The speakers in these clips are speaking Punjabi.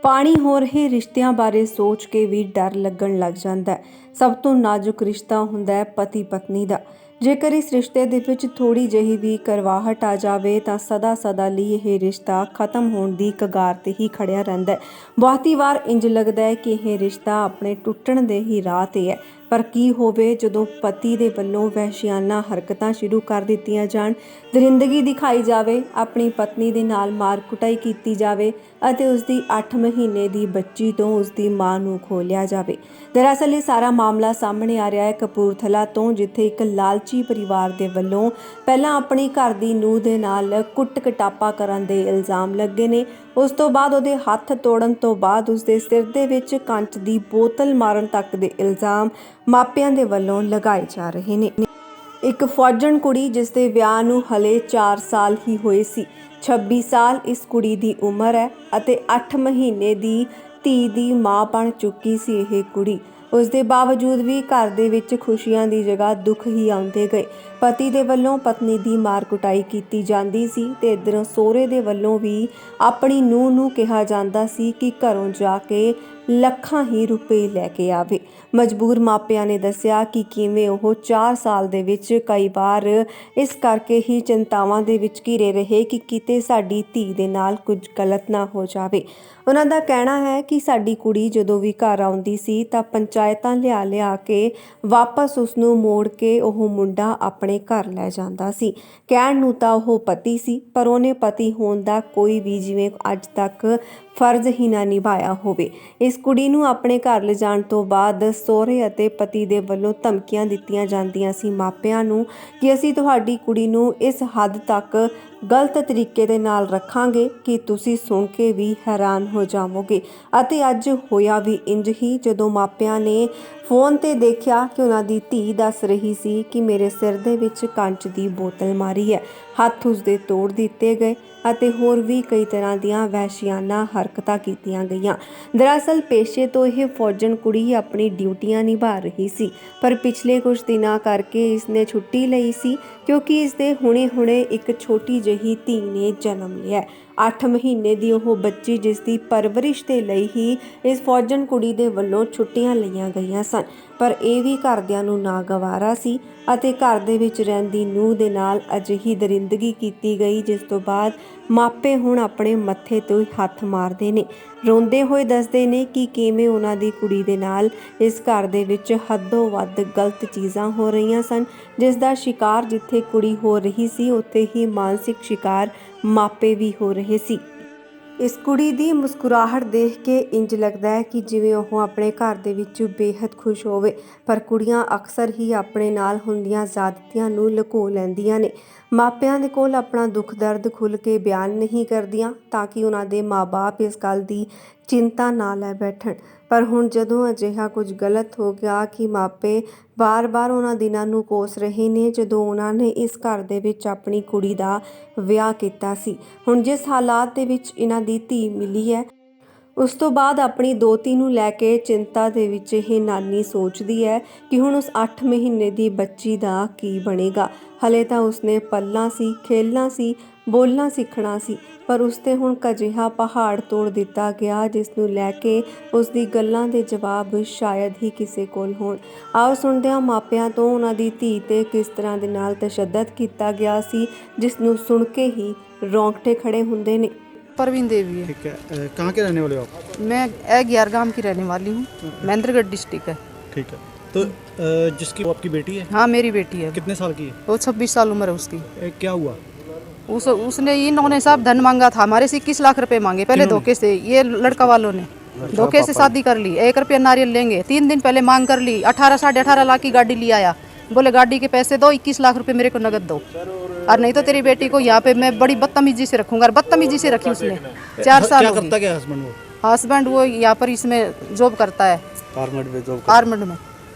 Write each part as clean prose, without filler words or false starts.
ਪਾਣੀ ਹੋ ਰਹੇ ਰਿਸ਼ਤਿਆਂ ਬਾਰੇ ਸੋਚ ਕੇ ਵੀ ਡਰ ਲੱਗਣ ਲੱਗ ਜਾਂਦਾ ਹੈ। ਸਭ ਤੋਂ ਨਾਜ਼ੁਕ ਰਿਸ਼ਤਾ ਹੁੰਦਾ ਹੈ ਪਤੀ ਪਤਨੀ ਦਾ। ਜੇਕਰ ਇਸ ਰਿਸ਼ਤੇ ਦੇ ਵਿੱਚ ਥੋੜੀ ਜਿਹੀ ਵੀ ਕਰਵਾਹਟ ਆ ਜਾਵੇ ਤਾਂ ਸਦਾ ਲਈ ਇਹ ਰਿਸ਼ਤਾ ਖਤਮ ਹੋਣ ਦੀ ਕਗਾਰ ਤੇ ਹੀ ਖੜਿਆ ਰਹਿੰਦਾ ਹੈ। ਬਹੁਤੀ ਵਾਰ ਇੰਜ ਲੱਗਦਾ ਹੈ ਕਿ ਇਹ ਰਿਸ਼ਤਾ ਆਪਣੇ ਟੁੱਟਣ ਦੇ ਹੀ ਰਾਹ ਤੇ ਹੈ। ਪਰ ਕੀ ਹੋਵੇ ਜਦੋਂ ਪਤੀ ਦੇ ਵੱਲੋਂ ਵਹਿਸ਼ਿਆਨਾ ਹਰਕਤਾਂ ਸ਼ੁਰੂ ਕਰ ਦਿੱਤੀਆਂ ਜਾਣ, ਦਰਿੰਦਗੀ ਦਿਖਾਈ ਜਾਵੇ, ਆਪਣੀ ਪਤਨੀ ਦੇ ਨਾਲ ਮਾਰ ਕੁਟਾਈ ਕੀਤੀ ਜਾਵੇ ਅਤੇ ਉਸਦੀ 8 ਮਹੀਨੇ ਦੀ ਬੱਚੀ ਤੋਂ ਉਸਦੀ ਮਾਂ ਨੂੰ ਖੋਹ ਲਿਆ ਜਾਵੇ। ਦਰਅਸਲ ਇਹ ਸਾਰਾ ਮਾਮਲਾ ਸਾਹਮਣੇ ਆ ਰਿਹਾ ਹੈ ਕਪੂਰਥਲਾ ਤੋਂ, ਜਿੱਥੇ ਇੱਕ ਲਾਲਚੀ ਪਰਿਵਾਰ ਦੇ ਵੱਲੋਂ ਪਹਿਲਾਂ ਆਪਣੀ ਘਰ ਦੀ ਨੂੰਹ ਦੇ ਨਾਲ ਕੁੱਟ ਕਟਾਪਾ ਕਰਨ ਦੇ ਇਲਜ਼ਾਮ ਲੱਗੇ ਨੇ। ਉਸ ਤੋਂ ਬਾਅਦ ਉਹਦੇ ਹੱਥ ਤੋੜਨ ਤੋਂ ਬਾਅਦ ਉਸਦੇ ਸਿਰ ਦੇ ਵਿੱਚ ਕੰਚ ਦੀ ਬੋਤਲ ਮਾਰਨ ਤੱਕ ਦੇ ਇਲਜ਼ਾਮ ਮਾਪਿਆਂ ਦੇ ਵੱਲੋਂ ਲਗਾਏ ਜਾ ਰਹੇ ਨੇ। ਇੱਕ ਫੌਜਣ ਕੁੜੀ ਜਿਸ ਦੇ ਵਿਆਹ ਨੂੰ ਹਲੇ 4 ਸਾਲ ਹੀ ਹੋਏ ਸੀ, 26 ਸਾਲ ਇਸ ਕੁੜੀ ਦੀ ਉਮਰ ਹੈ ਅਤੇ 8 ਮਹੀਨੇ ਦੀ ਧੀ ਦੀ ਮਾਂ ਬਣ ਚੁੱਕੀ ਸੀ ਇਹ ਕੁੜੀ। ਉਸ ਦੇ ਬਾਵਜੂਦ ਵੀ ਘਰ ਦੇ ਵਿੱਚ ਖੁਸ਼ੀਆਂ ਦੀ ਜਗ੍ਹਾ ਦੁੱਖ ਹੀ ਆਉਂਦੇ ਗਏ। ਪਤੀ ਦੇ ਵੱਲੋਂ ਪਤਨੀ ਦੀ ਮਾਰ ਕੁਟਾਈ ਕੀਤੀ ਜਾਂਦੀ ਸੀ ਤੇ ਇੱਧਰੋਂ ਸਹੁਰੇ ਦੇ ਵੱਲੋਂ ਵੀ ਆਪਣੀ ਨੂੰਹ ਨੂੰ ਕਿਹਾ ਜਾਂਦਾ ਸੀ ਕਿ ਘਰੋਂ ਜਾ ਕੇ ਲੱਖਾਂ ਹੀ ਰੁਪਏ ਲੈ ਕੇ ਆਵੇ। ਮਜਬੂਰ ਮਾਪਿਆਂ ਨੇ ਦੱਸਿਆ ਕਿ ਕਿਵੇਂ ਉਹ 4 ਸਾਲ ਦੇ ਵਿੱਚ ਕਈ ਵਾਰ ਇਸ ਕਰਕੇ ਹੀ ਚਿੰਤਾਵਾਂ ਦੇ ਵਿੱਚ ਘਿਰੇ ਰਹੇ ਕਿ ਕਿਤੇ ਸਾਡੀ ਧੀ ਦੇ ਨਾਲ ਕੁਝ ਗਲਤ ਨਾ ਹੋ ਜਾਵੇ। ਉਹਨਾਂ ਦਾ ਕਹਿਣਾ ਹੈ ਕਿ ਸਾਡੀ ਕੁੜੀ ਜਦੋਂ ਵੀ ਘਰ ਆਉਂਦੀ ਸੀ ਤਾਂ ਪੰਚਾਇਤਾਂ ਲਿਆ ਕੇ ਵਾਪਸ ਉਸ ਨੂੰ ਮੋੜ ਕੇ ਉਹ ਮੁੰਡਾ ਆਪਣੇ ਘਰ ਲੈ ਜਾਂਦਾ ਸੀ। ਕਹਿਣ ਨੂੰ ਤਾਂ ਉਹ ਪਤੀ ਸੀ, ਪਰ ਉਹਨੇ ਪਤੀ ਹੋਣ ਦਾ ਕੋਈ ਵੀ ਜਿਵੇਂ ਅੱਜ ਤੱਕ ਫਰਜ਼ ਹੀ ਨਾ ਨਿਭਾਇਆ ਹੋਵੇ। ਇਸ ਕੁੜੀ ਨੂੰ ਆਪਣੇ ਘਰ ਲਿਜਾਣ ਤੋਂ ਬਾਅਦ ਸਹੁਰੇ ਅਤੇ ਪਤੀ ਦੇ ਵੱਲੋਂ ਧਮਕੀਆਂ ਦਿੱਤੀਆਂ ਜਾਂਦੀਆਂ ਸੀ ਮਾਪਿਆਂ ਨੂੰ ਕਿ ਅਸੀਂ ਤੁਹਾਡੀ ਕੁੜੀ ਨੂੰ ਇਸ ਹੱਦ ਤੱਕ ਗਲਤ ਤਰੀਕੇ ਦੇ ਨਾਲ ਰੱਖਾਂਗੇ ਕਿ ਤੁਸੀਂ ਸੁਣ ਕੇ ਵੀ ਹੈਰਾਨ ਹੋ ਜਾਵੋਗੇ। ਅਤੇ ਅੱਜ ਹੋਇਆ ਵੀ ਇੰਜ ਹੀ, ਜਦੋਂ ਮਾਪਿਆਂ ਨੇ ਫੋਨ ਤੇ ਦੇਖਿਆ ਕਿ ਉਹਨਾਂ ਦੀ ਧੀ ਦੱਸ ਰਹੀ ਸੀ ਕਿ ਮੇਰੇ ਸਿਰ ਦੇ ਵਿੱਚ ਕੰਚ ਦੀ ਬੋਤਲ ਮਾਰੀ ਹੈ, ਹੱਥ ਉਸਦੇ ਤੋੜ ਦਿੱਤੇ ਗਏ ਅਤੇ ਹੋਰ ਵੀ ਕਈ ਤਰ੍ਹਾਂ ਦੀਆਂ ਵਹਿਸ਼ਿਆਨਾ ਹਰਕਤਾਂ ਕੀਤੀਆਂ ਗਈਆਂ। ਦਰਅਸਲ ਪੇਸ਼ੇ ਤੋਂ ਇਹ ਫੌਜਣ ਕੁੜੀ ਆਪਣੀ ਡਿਊਟੀਆਂ ਨਿਭਾ ਰਹੀ ਸੀ, ਪਰ ਪਿਛਲੇ ਕੁਝ ਦਿਨਾਂ ਕਰਕੇ ਇਸਨੇ ਛੁੱਟੀ ਲਈ ਸੀ ਕਿਉਂਕਿ ਇਸਦੇ ਹੁਣੇ ਇੱਕ ਛੋਟੀ ਜਿਹੀ ਧੀ ਨੇ ਜਨਮ ਲਿਆ। 8 ਮਹੀਨੇ ਦੀ ਉਹ ਬੱਚੀ ਜਿਸ ਦੀ ਪਰਵਰਿਸ਼ ਦੇ ਲਈ ਹੀ ਇਸ ਫੌਜਣ ਕੁੜੀ ਦੇ ਵੱਲੋਂ ਛੁੱਟੀਆਂ ਲਈਆਂ ਗਈਆਂ ਸਨ। ਪਰ ਇਹ ਵੀ ਘਰਦਿਆਂ ਨੂੰ ਨਾਗਵਾਰਾ ਸੀ ਅਤੇ ਘਰ ਦੇ ਵਿੱਚ ਰਹਿੰਦੀ ਨੂੰਹ ਦੇ ਨਾਲ ਅਜਿਹੀ ਦਰਿੰਦਗੀ ਕੀਤੀ ਗਈ, ਜਿਸ ਤੋਂ ਬਾਅਦ ਮਾਪੇ ਹੁਣ ਆਪਣੇ ਮੱਥੇ ਤੋਂ ਹੀ ਹੱਥ ਮਾਰਦੇ ਨੇ। ਰੋਂਦੇ ਹੋਏ ਦੱਸਦੇ ਨੇ ਕਿ ਕਿਵੇਂ ਉਹਨਾਂ ਦੀ ਕੁੜੀ ਦੇ ਨਾਲ ਇਸ ਘਰ ਦੇ ਵਿੱਚ ਹੱਦੋਂ ਵੱਧ ਗਲਤ ਚੀਜ਼ਾਂ ਹੋ ਰਹੀਆਂ ਸਨ, ਜਿਸ ਦਾ ਸ਼ਿਕਾਰ ਜਿੱਥੇ ਕੁੜੀ ਹੋ ਰਹੀ ਸੀ ਉੱਥੇ ਹੀ ਮਾਨਸਿਕ ਸ਼ਿਕਾਰ ਮਾਪੇ ਵੀ ਹੋ ਰਹੇ ਸੀ। ਇਸ ਕੁੜੀ ਦੀ ਮੁਸਕਰਾਹਟ ਦੇਖ ਕੇ ਇੰਜ ਲੱਗਦਾ ਹੈ ਕਿ ਜਿਵੇਂ ਉਹ ਆਪਣੇ ਘਰ ਦੇ ਵਿੱਚ ਬੇਹੱਦ ਖੁਸ਼ ਹੋਵੇ, ਪਰ ਕੁੜੀਆਂ ਅਕਸਰ ਹੀ ਆਪਣੇ ਨਾਲ ਹੁੰਦੀਆਂ ਜ਼ਿਆਦਤੀਆਂ ਨੂੰ ਲੁਕੋ ਲੈਂਦੀਆਂ ਨੇ। ਮਾਪਿਆਂ ਦੇ ਕੋਲ ਆਪਣਾ ਦੁੱਖ ਦਰਦ ਖੁੱਲ੍ਹ ਕੇ ਬਿਆਨ ਨਹੀਂ ਕਰਦੀਆਂ ਤਾਂ ਕਿ ਉਹਨਾਂ ਦੇ ਮਾਂ-ਬਾਪ ਇਸ ਗੱਲ ਦੀ ਚਿੰਤਾ ਨਾ ਲੈ ਬੈਠਣ। ਪਰ ਹੁਣ ਜਦੋਂ ਅਜਿਹਾ ਕੁਝ ਗਲਤ ਹੋ ਗਿਆ ਕਿ ਮਾਪੇ ਬਾਰ-ਬਾਰ ਉਹਨਾਂ ਦਿਨਾਂ ਨੂੰ ਕੋਸ ਰਹੇ ਨੇ ਜਦੋਂ ਉਹਨਾਂ ਨੇ ਇਸ ਘਰ ਦੇ ਵਿੱਚ ਆਪਣੀ ਕੁੜੀ ਦਾ ਵਿਆਹ ਕੀਤਾ ਸੀ। ਹੁਣ ਜਿਸ ਹਾਲਾਤ ਦੇ ਵਿੱਚ ਇਹਨਾਂ ਦੀ ਧੀ ਮਿਲੀ ਹੈ, ਉਸ ਤੋਂ ਬਾਅਦ ਆਪਣੀ ਦੋਤੀ ਨੂੰ ਲੈ ਕੇ ਚਿੰਤਾ ਦੇ ਵਿੱਚ ਇਹ ਨਾਨੀ ਸੋਚਦੀ ਹੈ ਕਿ ਹੁਣ ਉਸ 8 ਮਹੀਨੇ ਦੀ ਬੱਚੀ ਦਾ ਕੀ ਬਣੇਗਾ। ਹਲੇ ਤਾਂ ਉਸਨੇ ਪਲਣਾ ਸੀ, ਖੇਲਣਾ ਸੀ, ਬੋਲਣਾ ਸਿੱਖਣਾ ਸੀ, ਪਰ ਉਸ 'ਤੇ ਹੁਣ ਅਜਿਹਾ ਪਹਾੜ ਤੋੜ ਦਿੱਤਾ ਗਿਆ ਜਿਸ ਨੂੰ ਲੈ ਕੇ ਉਸ ਦੀ ਗੱਲਾਂ ਦੇ ਜਵਾਬ ਸ਼ਾਇਦ ਹੀ ਕਿਸੇ ਕੋਲ ਹੋਣ। ਆਓ ਸੁਣਦੇ ਹਾਂ ਮਾਪਿਆਂ ਤੋਂ ਉਹਨਾਂ ਦੀ ਧੀ 'ਤੇ ਕਿਸ ਤਰ੍ਹਾਂ ਦੇ ਨਾਲ ਤਸ਼ੱਦਦ ਕੀਤਾ ਗਿਆ ਸੀ, ਜਿਸ ਨੂੰ ਸੁਣ ਕੇ ਹੀ ਰੌਂਗਟੇ ਖੜੇ ਹੁੰਦੇ ਨੇ। परवीन देवी है। ठीक है, कहाँ के रहने वाले हो आप? मैं ग्यार गांव की रहने वाली हूँ, महेंद्रगढ़ डिस्ट्रिक्ट है। ठीक है, तो जिसकी वो आपकी बेटी है? हाँ मेरी बेटी है। कितने साल की है? वो 26 साल उम्र है उसकी। क्या हुआ? उसने इन्होंने सब धन मांगा था हमारे से 21 लाख रुपए मांगे पहले धोखे से। ये लड़का वालों ने धोखे से शादी कर ली। 1 रुपया नारियल लेंगे, 3 दिन पहले मांग कर ली। 18-18.5 लाख की गाड़ी ले आया, बोले गाड़ी के पैसे दो, 21 लाख रुपए मेरे को नगद दो, और नहीं तो तेरी बेटी को यहाँ पे मैं बड़ी बदतमीजी से रखूंगा। और बदतमीजी से रखी उसने 4 साल। क्या करता क्या हस्बैंड? वो हस्बैंड वो यहाँ पर इसमें जॉब करता है, आर्मड में।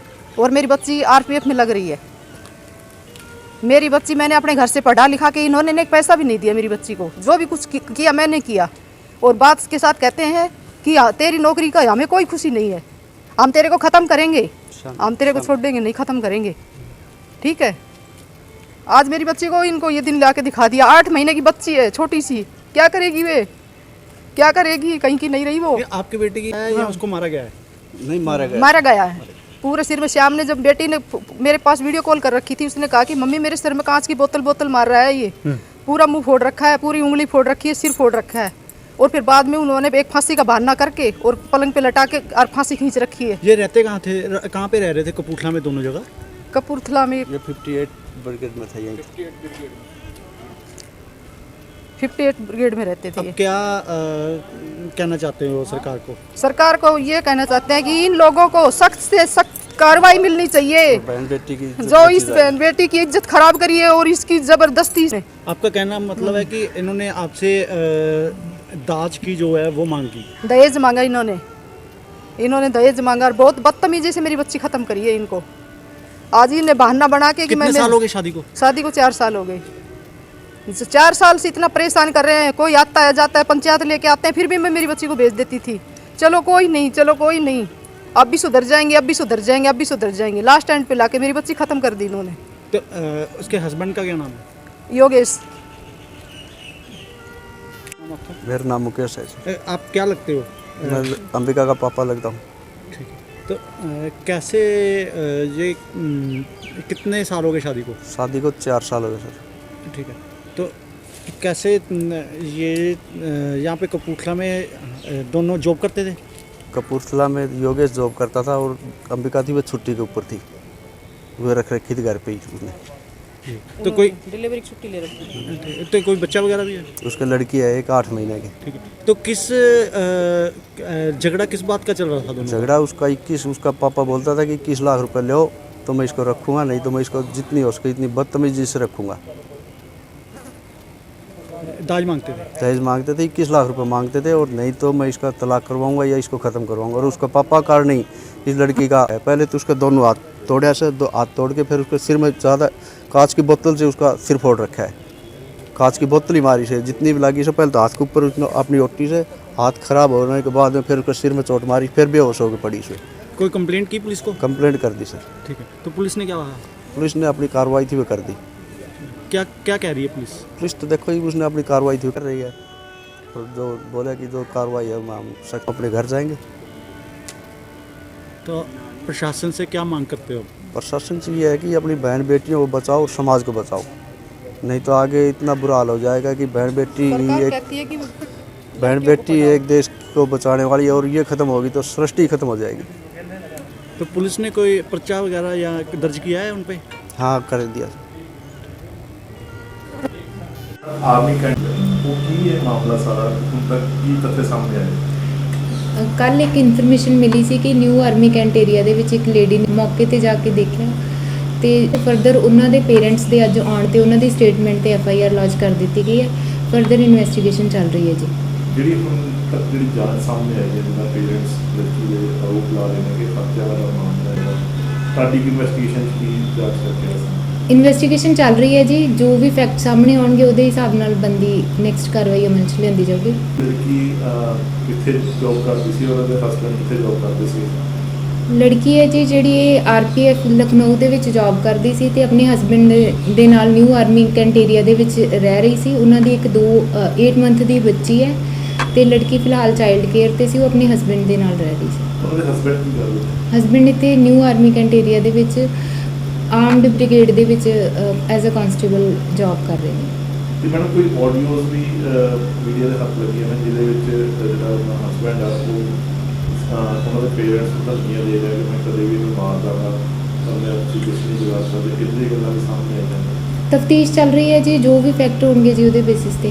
और मेरी बच्ची आरपीएफ में लग रही है। मेरी बच्ची मैंने अपने घर से पढ़ा लिखा के इन्होंने एक पैसा भी नहीं दिया मेरी बच्ची को। जो भी कुछ किया मैंने किया, और बात के साथ कहते हैं कि तेरी नौकरी का हमें कोई खुशी नहीं है, हम तेरे को ख़त्म करेंगे, हम तेरे को छोड़ देंगे, नहीं ख़त्म करेंगे। ठीक है, आज मेरी बच्ची को इनको ये दिन ला के दिखा दिया। 8 महीने की बच्ची है, छोटी सी, क्या करेगी वे? क्या करेगी, कहीं की नहीं रही वो। ये आपकी बेटी की है या उसको मारा गया है? नहीं मारा गया। मारा गया है पूरे सिर में। श्याम ने, जब बेटी ने मेरे पास वीडियो कॉल कर रखी थी, उसने कहा कि मम्मी मेरे सिर में कांच की बोतल मार रहा है ये, पूरा मुंह फोड़ रखा है, पूरी उंगली फोड़ रखी है, सिर फोड़ रखा है। और फिर बाद में उन्होंने एक फांसी का बहाना करके और पलंग पे लटा के और फांसी खींच रखी है। ये रहते कहाँ थे, कहाँ पे रह रहे थे? कपूरथला में दोनों जगह? कपूरथला में ये 58 ब्रिगेड में था यहीं। 58 ब्रिगेड में रहते थे अब ये। क्या कहना चाहते हो सरकार को? सरकार को ये कहना चाहते हैं कि इन लोगों को सख्त से सख्त कार्रवाई मिलनी चाहिए। बहन बेटी की इज्जत जो बची इस जाए। बहन बेटी की इज्जत खराब करी है और इसकी जबरदस्ती से। आपका कहना मतलब है कि इन्होंने आपसे दाज की जो है वो मांगी? दहेज मांगा इन्होंने दहेज मांगा और बहुत बदतमीजी से मेरी बच्ची खत्म करी है इनको। आज इन्हें बहाना बना के कि कितने साल हो गए शादी को? शादी को 4 साल हो गए। 4 साल से इतना परेशान कर रहे हैं। कोई आता है जाता है, पंचायत लेके आते हैं, फिर भी मैं मेरी बच्ची को भेज देती थी। चलो कोई नहीं, अब भी सुधर जाएंगे। लास्ट टाइम पे लाके मेरी बच्ची खत्म कर दी इन्होंने। तो उसके हस्बैंड का क्या नाम है? योगेश। मेरा नाम मुकेश है। आप क्या लगते हो? मैं अंबिका का पापा लगता हूँ। ठीक है। तो कैसे ये कितने साल हो गए शादी को? शादी को 4 साल हो गए सर। ठीक है। तो कैसे ये यहाँ पे कपूरथला में दोनों जॉब करते थे? कपूरथला में योगेश जॉब करता था और अंबिका थी वो छुट्टी के ऊपर थी, वो रख रखी थी घर पे ही उसने। तो कोई डिलीवरी की छुट्टी ले रखी। तो कोई बच्चा वगैरह भी है? उसके लड़की है एक 8 महीने की। ठीक है। तो किस झगड़ा किस बात का चल रहा था दोनों? झगड़ा उसका 21, उसका पापा बोलता था कि 21 लाख रुपए ले तो मैं इसको रखूँगा, नहीं तो मैं इसको जितनी हो सके इतनी बदतमीजी से रखूँगा। दाज मांगते थे? दहेज मांगते थे, 21 लाख रुपए मांगते थे, और नहीं तो मैं इसका तलाक करवाऊंगा या इसको ख़त्म करवाऊंगा। और उसका पापा कार नहीं, इस लड़की का है। पहले तो उसका दोनों हाथ तोड़ा से, 2 हाथ तोड़ के फिर उसके सिर में ज़्यादा कांच की बोतल से उसका सिर फोड़ रखा है। कांच की बोतल ही मारी से जितनी भी लगी से, पहले तो हाथ के ऊपर उसने अपनी ओटी से हाथ खराब होने के बाद में फिर उसके सिर में चोट मारी, फिर बेहोश होकर पड़ी से। कोई कंप्लेंट की पुलिस को? कंप्लेंट कर दी सर। ठीक है। तो पुलिस ने क्या कहा? पुलिस ने अपनी कार्रवाई थी वो कर दी। क्या क्या कह रही है पुलिस? पुलिस तो देखो ही उसने अपनी कार्रवाई थी कर रही है, और जो बोला कि जो कार्रवाई है हम सब अपने घर जाएंगे। तो प्रशासन से क्या मांग करते हो? प्रशासन से ये है कि अपनी बहन बेटियों को बचाओ और समाज को बचाओ, नहीं तो आगे इतना बुरा हाल हो जाएगा कि बहन बेटी एक देश को बचाने वाली है, और ये ख़त्म होगी तो सृष्टि खत्म हो जाएगी। तो पुलिस ने कोई पर्चा वगैरह या दर्ज किया है उन पे? हाँ कर दिया। ਆਰਮੀ ਕੈਂਟ ਉਹ ਕੀ ਹੈ ਮਾਮਲਾ ਸਾਰਾ ਹੁਣ ਤੱਕ ਕੀ ਤੱਥ ਸਾਹਮਣੇ ਆਏ? ਕੱਲ ਇੱਕ ਇਨਫੋਰਮੇਸ਼ਨ ਮਿਲੀ ਸੀ ਕਿ ਨਿਊ ਆਰਮੀ ਕੈਂਟ ਏਰੀਆ ਦੇ ਵਿੱਚ ਇੱਕ ਲੇਡੀ ਨੇ ਮੌਕੇ ਤੇ ਜਾ ਕੇ ਦੇਖਿਆ ਤੇ ਫਰਦਰ ਉਹਨਾਂ ਦੇ ਪੇਰੈਂਟਸ ਦੇ ਅੱਜ ਆਉਣ ਤੇ ਉਹਨਾਂ ਦੀ ਸਟੇਟਮੈਂਟ ਤੇ FIR ਲੌਂਚ ਕਰ ਦਿੱਤੀ ਗਈ ਹੈ। ਫਰਦਰ ਇਨਵੈਸਟੀਗੇਸ਼ਨ ਚੱਲ ਰਹੀ ਹੈ ਜੀ। ਜਿਹੜੀ ਹੁਣ ਤੱਕ ਜਿਹੜੀ ਜਾਂਚ ਸਾਹਮਣੇ ਆਈ ਹੈ ਜਿਹਦਾ ਪੇਰੈਂਟਸ ਲੜਕੀ ਦੇ ਆਰੋਪ ਲਾ ਰਹੇ ਨੇ ਕਿ ਹੱਤਿਆ ਦਾ ਮਾਮਲਾ ਹੈ, ਸਾਡੀ ਇਨਵੈਸਟੀਗੇਸ਼ਨ ਕੀ ਜਾਂਚ ਕਰਕੇ ਆਏ? ਇਨਵੈਸਟੀਗੇਸ਼ਨ ਚੱਲ ਰਹੀ ਹੈ ਜੀ। ਜੋ ਵੀ ਫੈਕਟ ਸਾਹਮਣੇ ਆਉਣਗੇ ਉਹਦੇ ਹਿਸਾਬ ਨਾਲ ਬੰਦੀ ਨੈਕਸਟ ਕਾਰਵਾਈ ਅਮਲ 'ਚ ਲਿਆਂਦੀ ਜਾਊਗੀ। ਲੜਕੀ ਕਿੱਥੇ ਜੌਬ ਕਰਦੀ ਸੀ ਔਰ ਉਹਦੇ ਹਸਬੰਡ ਕਿੱਥੇ ਜੌਬ ਕਰਦੇ ਸੀ? ਲੜਕੀ ਹੈ ਜੀ ਜਿਹੜੀ ਇਹ RPF ਲਖਨਊ ਦੇ ਵਿੱਚ ਜੌਬ ਕਰਦੀ ਸੀ ਤੇ ਆਪਣੇ ਹਸਬੰਡ ਦੇ ਨਾਲ ਨਿਊ ਆਰਮੀ ਕੈਂਟ ਏਰੀਆ ਦੇ ਵਿੱਚ ਰਹਿ ਰਹੀ ਸੀ। ਉਹਨਾਂ ਦੀ 8 ਮੰਥ ਦੀ ਬੱਚੀ ਹੈ ਤੇ ਲੜਕੀ ਫਿਲਹਾਲ ਚਾਈਲਡ ਕੇਅਰ ਤੇ ਸੀ। ਉਹ ਆਪਣੇ ਹਸਬੰਡ ਦੇ ਨਾਲ ਰਹਿ ਰਹੀ ਸੀ। ਉਹਦੇ ਹਸਬੰਡ ਕੀ ਕਰਦੇ? ਹਸਬੰਡ ਇੱਥੇ ਨਿਊ ਆਰਮੀ ਕੈਂਟ ਏਰੀਆ ਦੇ ਵਿੱਚ ਆਰਮਡ ਬ੍ਰਿਗੇਡ ਦੇ ਵਿੱਚ ਐਜ਼ ਅ ਕਾਂਸਟੇਬਲ ਜੌਬ ਕਰ ਰਹੇ ਨੇ। ਤੇ ਮੈਡਮ ਕੋਈ ਆਡੀਓਜ਼ ਵੀ ਮੀਡੀਆ ਦੇ ਹੱਥ ਲੱਗੀਆਂ ਨੇ ਜਿਹਦੇ ਵਿੱਚ ਜਿਹੜਾ ਹਸਬੰਡ ਆ ਉਹ ਉਹਨਾਂ ਦੇ ਪੇਰੈਂਟਸ ਨੂੰ ਧਮਕੀਆਂ ਦੇ ਰਿਹਾ ਕਿ ਮੈਂ ਕਦੇ ਵੀ ਇਹਨੂੰ ਮਾਰ ਦਾਂਗਾ, ਮੈਂ ਆਪਣੀ ਕੁਛ ਨਹੀਂ ਜਵਾਬ ਸਕਦੇ। ਕਿੰਨੀ ਗੱਲਾਂ ਵੀ ਸਾਹਮਣੇ ਆਈਆਂ ਨੇ। ਤਫਤੀਸ਼ ਚੱਲ ਰਹੀ ਹੈ ਜੀ। ਜੋ ਵੀ ਫੈਕਟ ਹੋਣਗੇ ਜੀ ਉਹਦੇ ਬੇਸਿਸ ਤੇ